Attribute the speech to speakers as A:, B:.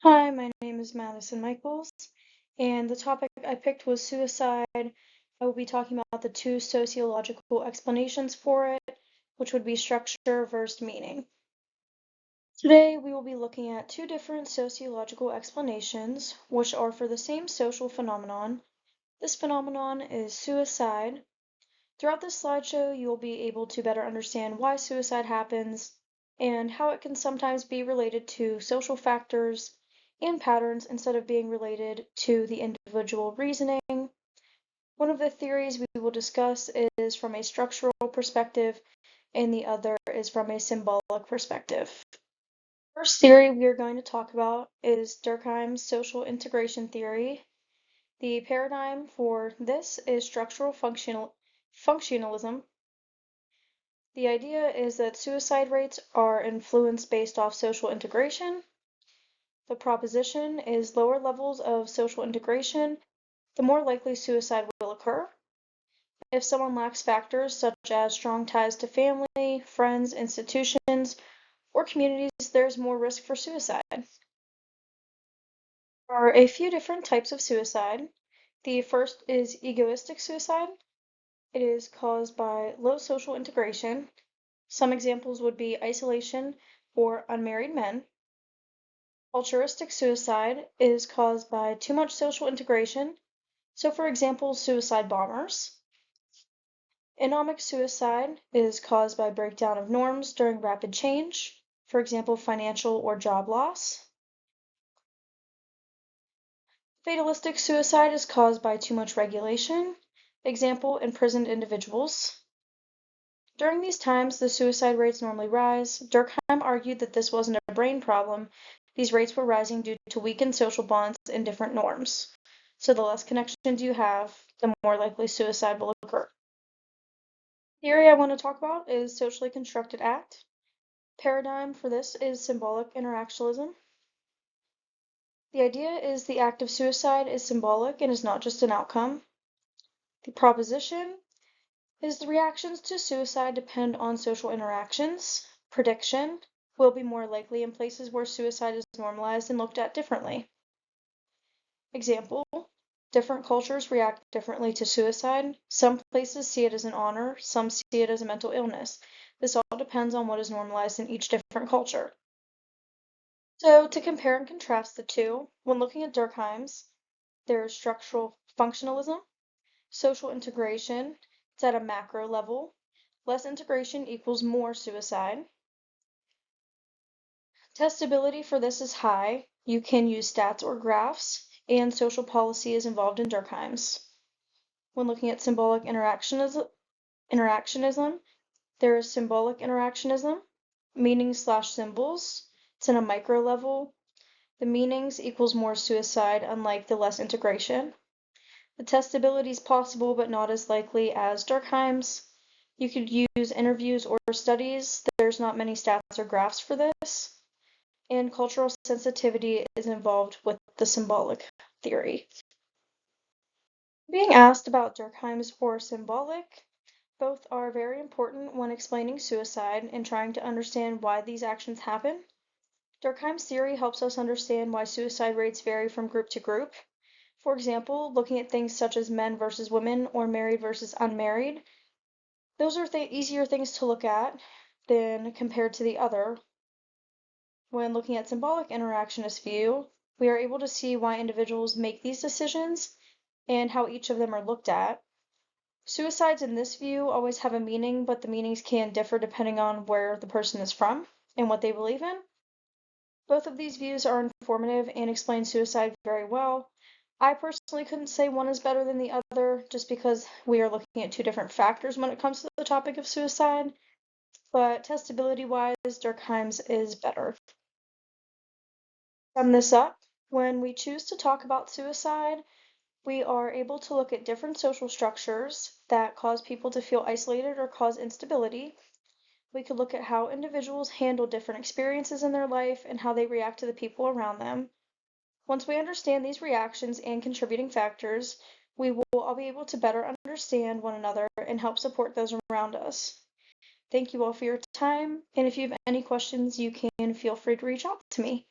A: Hi, my name is Madison Michaels, and the topic I picked was suicide. I will be talking about the two sociological explanations for it, which would be structure versus meaning. Today, we will be looking at two different sociological explanations, which are for the same social phenomenon. This phenomenon is suicide. Throughout this slideshow, you will be able to better understand why suicide happens and how it can sometimes be related to social factors and patterns instead of being related to the individual reasoning. One of the theories we will discuss is from a structural perspective, and the other is from a symbolic perspective. First theory we are going to talk about is Durkheim's social integration theory. The paradigm for this is structural functionalism. The idea is that suicide rates are influenced based off social integration. The proposition is lower levels of social integration, the more likely suicide will occur. If someone lacks factors such as strong ties to family, friends, institutions, or communities, there's more risk for suicide. There are a few different types of suicide. The first is egoistic suicide. It is caused by low social integration. Some examples would be isolation or unmarried men. Altruistic suicide is caused by too much social integration. So, for example, suicide bombers. Anomic suicide is caused by breakdown of norms during rapid change, for example, financial or job loss. Fatalistic suicide is caused by too much regulation, example, imprisoned individuals. During these times, the suicide rates normally rise. Durkheim argued that this wasn't a brain problem. These rates were rising due to weakened social bonds and different norms. So the less connections you have, the more likely suicide will occur. The theory I want to talk about is socially constructed act. Paradigm for this is symbolic interactionalism. The idea is the act of suicide is symbolic and is not just an outcome. The proposition is the reactions to suicide depend on social interactions. Prediction will be more likely in places where suicide is normalized and looked at differently. Example, different cultures react differently to suicide. Some places see it as an honor, some see it as a mental illness. This all depends on what is normalized in each different culture. So to compare and contrast the two, when looking at Durkheim's, there is structural functionalism, social integration, it's at a macro level. Less integration equals more suicide. Testability for this is high. You can use stats or graphs, and social policy is involved in Durkheim's. When looking at symbolic interactionism, there is symbolic interactionism, meanings/symbols. It's in a micro level. The meanings equals more suicide, unlike the less integration. The testability is possible, but not as likely as Durkheim's. You could use interviews or studies. There's not many stats or graphs for this. And cultural sensitivity is involved with the symbolic theory. Being asked about Durkheim's or symbolic, both are very important when explaining suicide and trying to understand why these actions happen. Durkheim's theory helps us understand why suicide rates vary from group to group. For example, looking at things such as men versus women or married versus unmarried, those are easier things to look at than compared to the other. When looking at symbolic interactionist view, we are able to see why individuals make these decisions and how each of them are looked at. Suicides in this view always have a meaning, but the meanings can differ depending on where the person is from and what they believe in. Both of these views are informative and explain suicide very well. I personally couldn't say one is better than the other just because we are looking at two different factors when it comes to the topic of suicide, but testability-wise, Durkheim's is better. To sum this up, when we choose to talk about suicide, we are able to look at different social structures that cause people to feel isolated or cause instability. We could look at how individuals handle different experiences in their life and how they react to the people around them. Once we understand these reactions and contributing factors, we will all be able to better understand one another and help support those around us. Thank you all for your time, and if you have any questions, you can feel free to reach out to me.